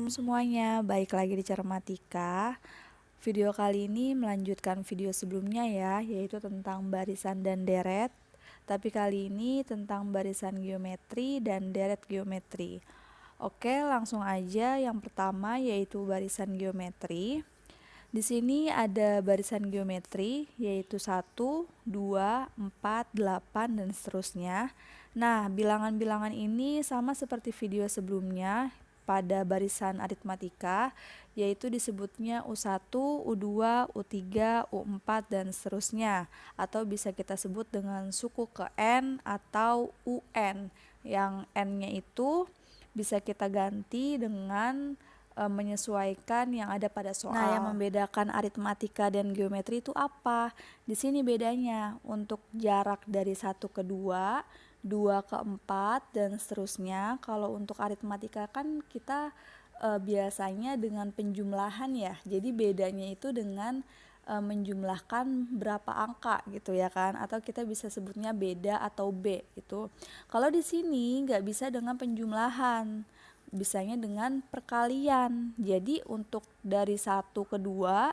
Assalamualaikum semuanya, balik lagi di Cermatika. Video kali ini melanjutkan video sebelumnya ya, yaitu tentang barisan dan deret. Tapi kali ini tentang barisan geometri dan deret geometri. Oke, langsung aja. Yang pertama yaitu barisan geometri. Di sini ada barisan geometri yaitu 1, 2, 4, 8 dan seterusnya. Nah, bilangan-bilangan ini sama seperti video sebelumnya pada barisan aritmatika, yaitu disebutnya U1, U2, U3, U4 dan seterusnya, atau bisa kita sebut dengan suku ke N atau UN. Yang N-nya itu bisa kita ganti dengan menyesuaikan yang ada pada soal. Nah, yang membedakan aritmatika dan geometri itu apa? Di sini bedanya untuk jarak dari 1 ke 2, 2 ke 4 dan seterusnya. Kalau untuk aritmatika kan kita biasanya dengan penjumlahan ya. Jadi bedanya itu dengan menjumlahkan berapa angka gitu ya kan, atau kita bisa sebutnya beda atau B gitu. Kalau di sini nggak bisa dengan penjumlahan, bisanya dengan perkalian. Jadi untuk dari 1 ke 2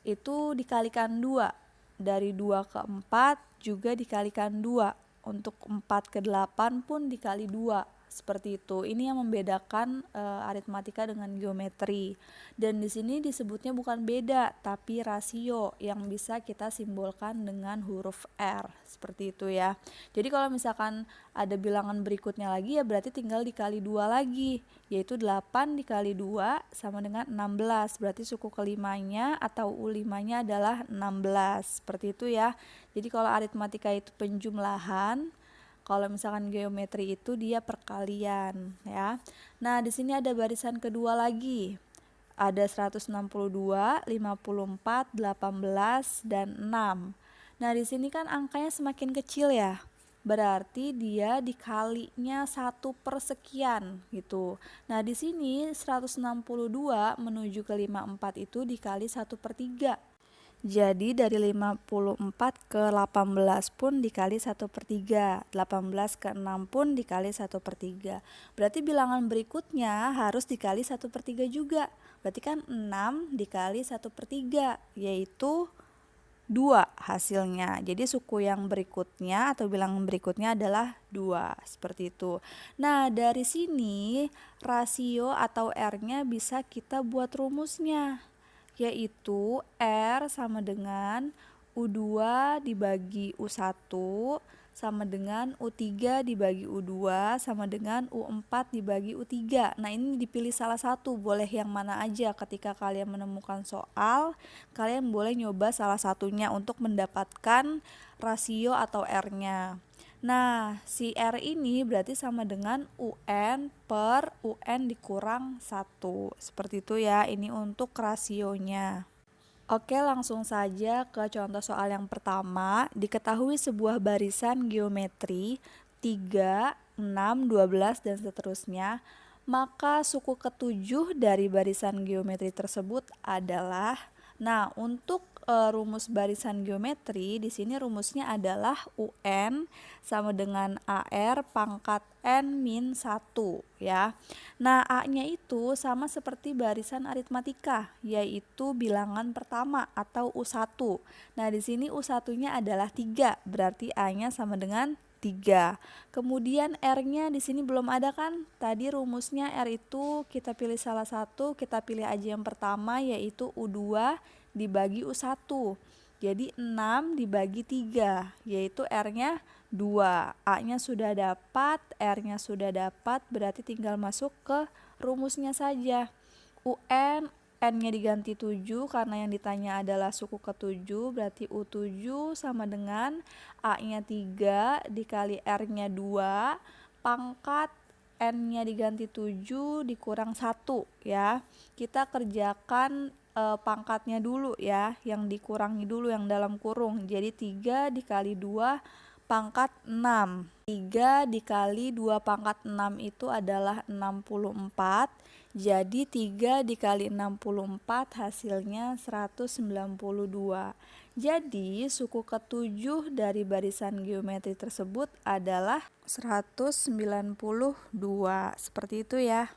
itu dikalikan 2, dari 2 ke 4 juga dikalikan 2, untuk 4 ke 8 pun dikali 2. Seperti itu. Ini yang membedakan aritmatika dengan geometri. Dan di sini disebutnya bukan beda, tapi rasio yang bisa kita simbolkan dengan huruf R. Seperti itu ya. Jadi kalau misalkan ada bilangan berikutnya lagi ya berarti tinggal dikali 2 lagi, yaitu 8 dikali 2 sama dengan 16. Berarti suku kelimanya atau U5-nya adalah 16. Seperti itu ya. Jadi kalau aritmatika itu penjumlahan, kalau misalkan geometri itu dia perkalian ya. Nah, di sini ada barisan kedua lagi. Ada 162, 54, 18 dan 6. Nah, di sini kan angkanya semakin kecil ya. Berarti dia dikalinya 1 per sekian gitu. Nah, di sini 162 menuju ke 54 itu dikali 1 per 3. Jadi dari 54 ke 18 pun dikali 1 per 3, 18 ke 6 pun dikali 1 per 3. Berarti bilangan berikutnya harus dikali 1 per 3 juga. Berarti kan 6 dikali 1 per 3, yaitu 2 hasilnya. Jadi suku yang berikutnya atau bilangan berikutnya adalah 2, seperti itu. Nah, dari sini rasio atau R-nya bisa kita buat rumusnya, yaitu R sama dengan U2 dibagi U1 sama dengan U3 dibagi U2 sama dengan U4 dibagi U3. Nah, ini dipilih salah satu, boleh yang mana aja. Ketika kalian menemukan soal, kalian boleh nyoba salah satunya untuk mendapatkan rasio atau R-nya. Nah, si R ini berarti sama dengan UN per UN dikurang 1. Seperti itu ya, ini untuk rasionya. Oke, langsung saja ke contoh soal yang pertama. Diketahui sebuah barisan geometri 3, 6, 12 dan seterusnya. Maka suku ketujuh dari barisan geometri tersebut adalah, nah, untuk rumus barisan geometri di sini rumusnya adalah UN sama dengan AR pangkat N min 1 ya. Nah, A-nya itu sama seperti barisan aritmatika, yaitu bilangan pertama atau U1. Nah, di sini U1-nya adalah 3, berarti A-nya sama dengan 3. Kemudian R-nya di sini belum ada kan? Tadi rumusnya R itu kita pilih salah satu, kita pilih aja yang pertama yaitu U2 dibagi U1. Jadi 6 dibagi 3, yaitu R-nya 2. A-nya sudah dapat, R-nya sudah dapat, berarti tinggal masuk ke rumusnya saja. UN, N-nya diganti 7 karena yang ditanya adalah suku ke-7, berarti U7 sama dengan A-nya 3 dikali R-nya 2, pangkat N-nya diganti 7 dikurang 1 ya. Kita kerjakan pangkatnya dulu ya, yang dikurangi dulu yang dalam kurung. Jadi 3 dikali 2 pangkat 6. 3 dikali 2 pangkat 6 itu adalah 64. Jadi 3 dikali 64 hasilnya 192. Jadi suku ke-7 dari barisan geometri tersebut adalah 192. Seperti itu ya.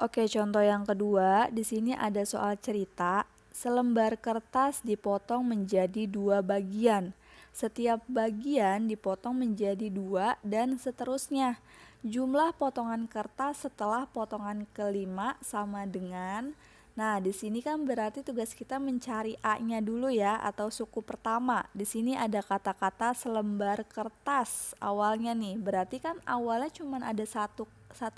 Oke, contoh yang kedua, di sini ada soal cerita, selembar kertas dipotong menjadi 2 bagian. Setiap bagian dipotong menjadi 2 dan seterusnya. Jumlah potongan kertas setelah potongan kelima sama dengan. Nah, di sini kan berarti tugas kita mencari A-nya dulu ya, atau suku pertama. Di sini ada kata-kata selembar kertas awalnya nih. Berarti kan awalnya cuma ada satu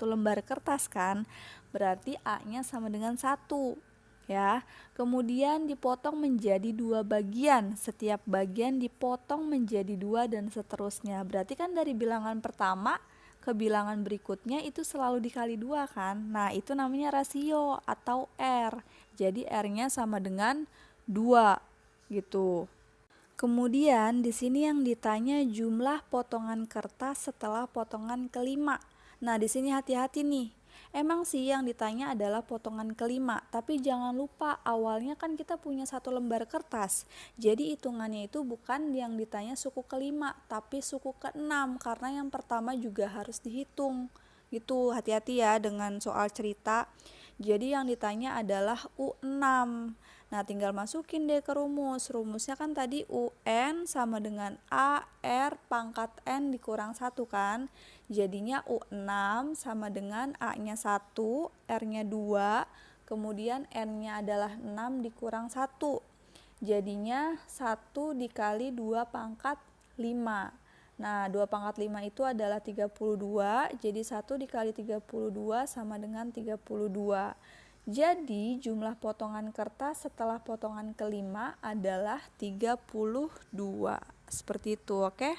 lembar kertas kan. Berarti A-nya sama dengan 1 ya. Kemudian dipotong menjadi 2 bagian. Setiap bagian dipotong menjadi 2 dan seterusnya. Berarti kan dari bilangan pertama ke bilangan berikutnya itu selalu dikali 2 kan. Nah, itu namanya rasio atau R. Jadi R-nya sama dengan 2 gitu. Kemudian di sini yang ditanya jumlah potongan kertas setelah potongan kelima. Nah, di sini hati-hati nih. Emang sih yang ditanya adalah potongan kelima, tapi jangan lupa awalnya kan kita punya satu lembar kertas. Jadi hitungannya itu bukan yang ditanya suku kelima, tapi suku keenam karena yang pertama juga harus dihitung. Gitu, hati-hati ya dengan soal cerita. Jadi yang ditanya adalah U6. Nah, tinggal masukin deh ke rumus. Rumusnya kan tadi UN sama dengan A R pangkat N dikurang 1 kan. Jadinya U6 sama dengan A-nya 1, R-nya 2, kemudian N-nya adalah 6 dikurang 1. Jadinya 1 dikali 2 pangkat 5. Nah, 2 pangkat 5 itu adalah 32, jadi 1 dikali 32 sama dengan 32. Jadi jumlah potongan kertas setelah potongan kelima adalah 32. Seperti itu, oke?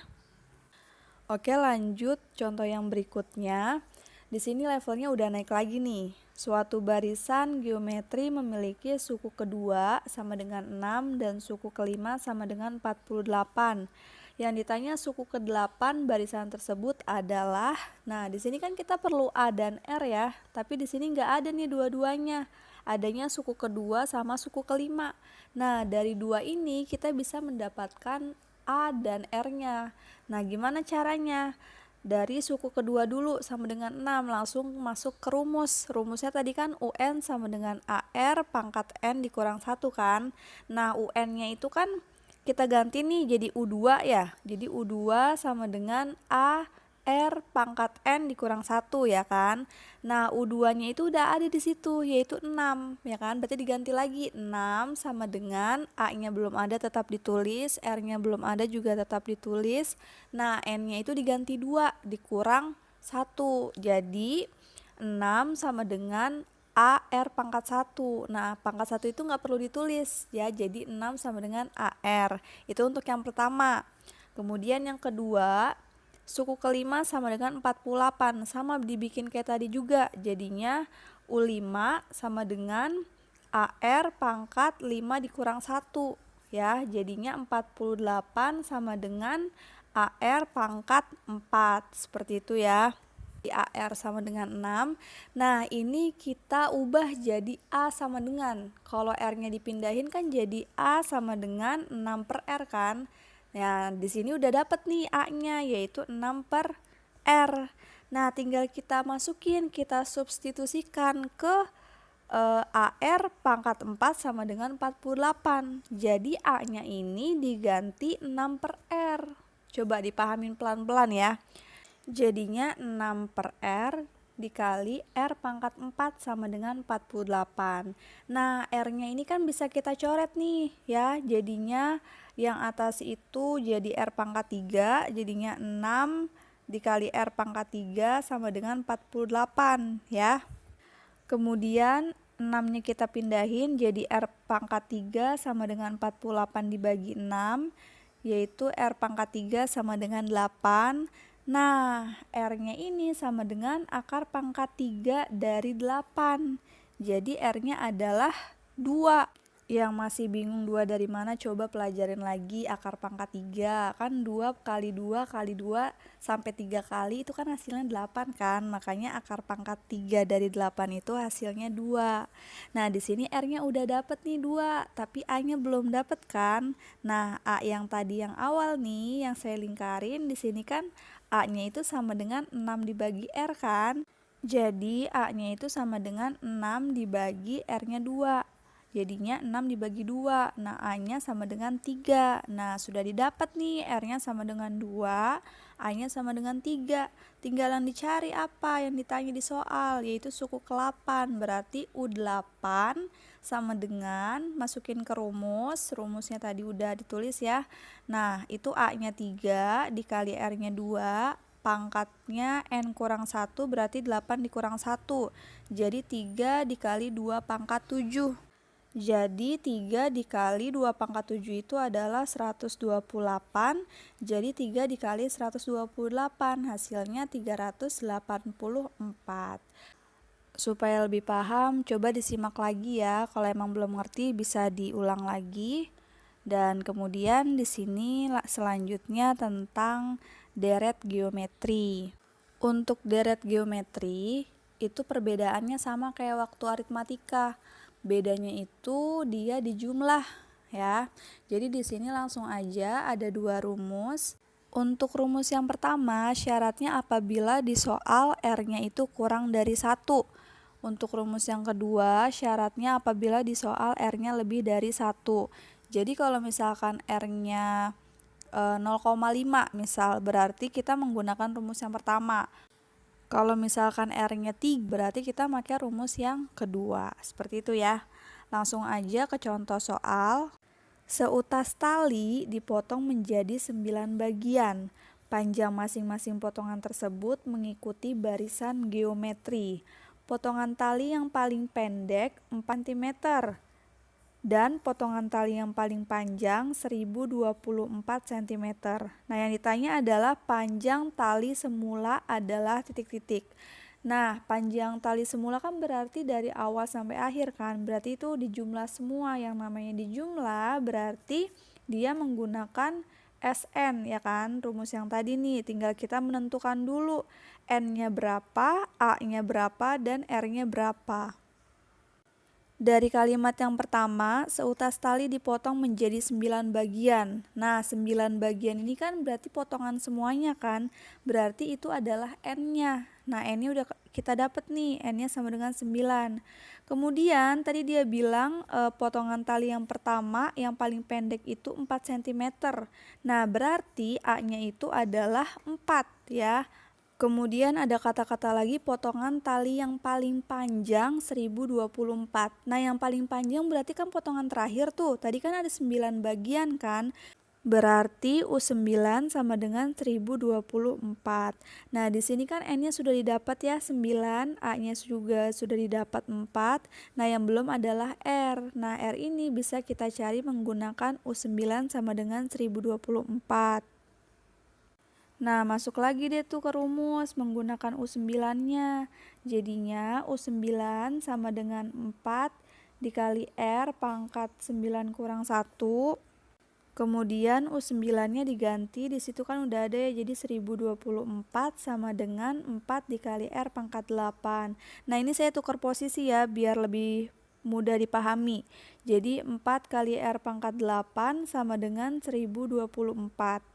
Oke, lanjut contoh yang berikutnya. Di sini levelnya udah naik lagi nih. Suatu barisan geometri memiliki suku kedua sama dengan 6 dan suku kelima sama dengan 48. Yang ditanya suku ke-8 barisan tersebut adalah, nah di sini kan kita perlu A dan R ya, tapi di sini nggak ada nih dua-duanya. Adanya suku kedua sama suku kelima. Nah, dari dua ini kita bisa mendapatkan A dan R-nya. Nah, gimana caranya? Dari suku kedua dulu sama dengan 6, langsung masuk ke rumus. Rumusnya tadi kan UN sama dengan AR pangkat N dikurang 1 kan. Nah, UN-nya itu kan kita ganti nih jadi U2 ya. Jadi U2 sama dengan A R pangkat N dikurang 1 ya kan. Nah, U2-nya itu udah ada di situ yaitu 6 ya kan. Berarti diganti lagi 6 sama dengan A-nya belum ada tetap ditulis, R-nya belum ada juga tetap ditulis. Nah, N-nya itu diganti 2 dikurang 1. Jadi 6 sama dengan AR pangkat 1. Nah, pangkat 1 itu nggak perlu ditulis ya. Jadi 6 sama dengan AR. Itu untuk yang pertama. Kemudian yang kedua, suku kelima sama dengan 48. Sama dibikin kayak tadi juga. Jadinya U5 sama dengan AR pangkat 5 dikurang 1. Ya, jadinya 48 sama dengan AR pangkat 4. Seperti itu ya. AR sama dengan 6. Nah, ini kita ubah jadi A sama dengan. Kalau R-nya dipindahin kan jadi A sama dengan 6 per R kan. Nah, di sini udah dapet nih A-nya yaitu 6 per R. Nah, tinggal kita masukin, kita substitusikan ke AR pangkat 4 sama dengan 48. Jadi A-nya ini diganti 6 per R. Coba dipahamin pelan-pelan ya. Jadinya 6 per R dikali R pangkat 4 sama dengan 48. Nah, R-nya ini kan bisa kita coret nih ya. Jadinya yang atas itu jadi R pangkat 3, jadinya 6 dikali R pangkat 3 sama dengan 48 ya. Kemudian 6-nya kita pindahin jadi R pangkat 3 sama dengan 48 dibagi 6, yaitu R pangkat 3 sama dengan 8. Nah, R-nya ini sama dengan akar pangkat 3 dari 8. Jadi R-nya adalah 2. Yang masih bingung 2 dari mana, coba pelajarin lagi akar pangkat 3. Kan 2 kali 2 kali 2 sampai 3 kali itu kan hasilnya 8 kan. Makanya akar pangkat 3 dari 8 itu hasilnya 2. Nah, di sini R-nya udah dapet nih 2, tapi A-nya belum dapet kan. Nah, A yang tadi yang awal nih yang saya lingkarin di sini kan A-nya itu sama dengan 6 dibagi R kan. Jadi A-nya itu sama dengan 6 dibagi R-nya 2. Jadinya 6 dibagi 2. Nah, A-nya sama dengan 3. Nah, sudah didapat nih, R-nya sama dengan 2, A-nya sama dengan 3. Tinggal yang dicari apa yang ditanya di soal, yaitu suku ke-8. Berarti U8 sama dengan, masukin ke rumus. Rumusnya tadi udah ditulis ya. Nah, itu A-nya 3 dikali R-nya 2. Pangkatnya N kurang 1 berarti 8 dikurang 1. Jadi 3 dikali 2 pangkat 7. Jadi 3 dikali 2 pangkat 7 itu adalah 128. Jadi 3 dikali 128 hasilnya 384. Supaya lebih paham, coba disimak lagi ya. Kalau emang belum ngerti bisa diulang lagi. Dan kemudian di sini selanjutnya tentang deret geometri. Untuk deret geometri itu perbedaannya sama kayak waktu aritmatika. Bedanya itu dia di jumlah ya. Jadi di sini langsung aja ada dua rumus. Untuk rumus yang pertama, syaratnya apabila di soal R-nya itu kurang dari 1. Untuk rumus yang kedua, syaratnya apabila di soal R-nya lebih dari 1. Jadi kalau misalkan R-nya 0,5 misal, berarti kita menggunakan rumus yang pertama. Kalau misalkan R-nya 3, berarti kita pakai rumus yang kedua. Seperti itu ya. Langsung aja ke contoh soal. Seutas tali dipotong menjadi 9 bagian. Panjang masing-masing potongan tersebut mengikuti barisan geometri. Potongan tali yang paling pendek 4 cm dan potongan tali yang paling panjang 1024 cm. Nah, yang ditanya adalah panjang tali semula adalah titik-titik. Nah, panjang tali semula kan berarti dari awal sampai akhir kan, berarti itu dijumlah semua. Yang namanya dijumlah berarti dia menggunakan SN ya kan, rumus yang tadi nih, tinggal kita menentukan dulu N-nya berapa, A-nya berapa, dan R-nya berapa. Dari kalimat yang pertama, seutas tali dipotong menjadi 9 bagian. Nah, 9 bagian ini kan berarti potongan semuanya kan, berarti itu adalah N-nya. Nah, N-nya udah kita dapat nih, N-nya sama dengan 9. Kemudian tadi dia bilang potongan tali yang pertama yang paling pendek itu 4 cm. Nah, berarti A-nya itu adalah 4 ya. Kemudian ada kata-kata lagi potongan tali yang paling panjang 1024. Nah, yang paling panjang berarti kan potongan terakhir tuh. Tadi kan ada 9 bagian kan. Berarti U9 sama dengan 1024. Nah, di sini kan N-nya sudah didapat ya 9, A-nya juga sudah didapat 4. Nah, yang belum adalah R. Nah, R ini bisa kita cari menggunakan U9 sama dengan 1024. Nah, masuk lagi deh tuh ke rumus menggunakan U9-nya. Jadinya U9 sama dengan 4 dikali R pangkat 9 kurang 1. Kemudian U9-nya diganti, di situ kan udah ada ya, jadi 1024 sama dengan 4 dikali R pangkat 8. Nah, ini saya tukar posisi ya, biar lebih mudah dipahami. Jadi 4 kali R pangkat 8 sama dengan 1024.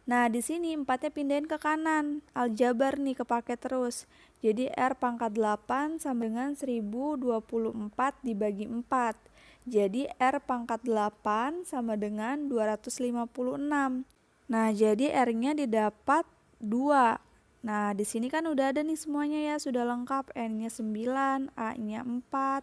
Nah, di sini 4-nya pindahin ke kanan. Aljabar nih kepake terus. Jadi R pangkat 8 sama dengan 1024 dibagi 4. Jadi R pangkat 8 sama dengan 256. Nah, jadi R-nya didapat 2. Nah, di sini kan udah ada nih semuanya ya, sudah lengkap. N-nya 9, A-nya 4,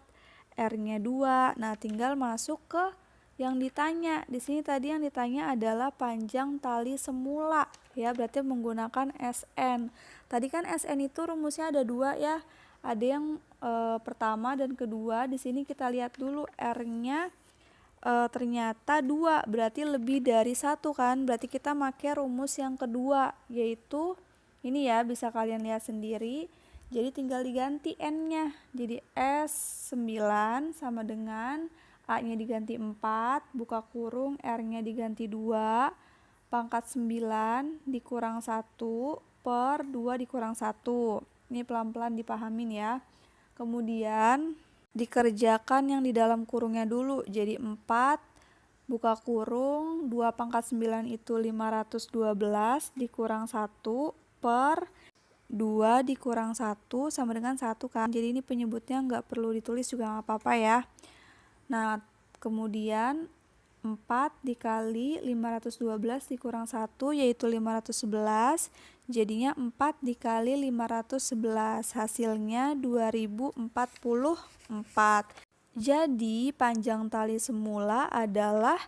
R-nya 2. Nah, tinggal masuk ke yang ditanya. Di sini tadi yang ditanya adalah panjang tali semula ya, berarti menggunakan SN. Tadi kan SN itu rumusnya ada 2 ya. Ada yang pertama dan kedua. Di sini kita lihat dulu R-nya ternyata 2, berarti lebih dari 1 kan. Berarti kita pakai rumus yang kedua, yaitu ini ya, bisa kalian lihat sendiri. Jadi tinggal diganti N-nya. Jadi S9 sama dengan A-nya diganti 4, buka kurung, R-nya diganti 2, pangkat 9 dikurang 1 per 2 dikurang 1. Ini pelan-pelan dipahamin ya. Kemudian dikerjakan yang di dalam kurungnya dulu. Jadi 4, buka kurung, 2 pangkat 9 itu 512 dikurang 1 per 2 dikurang 1 sama dengan 1 kan. Jadi ini penyebutnya nggak perlu ditulis juga nggak apa-apa ya. Nah, kemudian 4 dikali 512 dikurang 1 yaitu 511. Jadinya 4 dikali 511. Hasilnya 2044. Jadi panjang tali semula adalah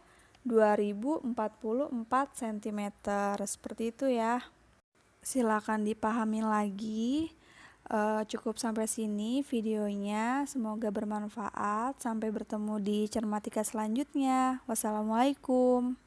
2044 cm. Seperti itu ya. Silakan dipahami lagi. Cukup sampai sini videonya. Semoga bermanfaat. Sampai bertemu di Cermatika selanjutnya. Wassalamualaikum.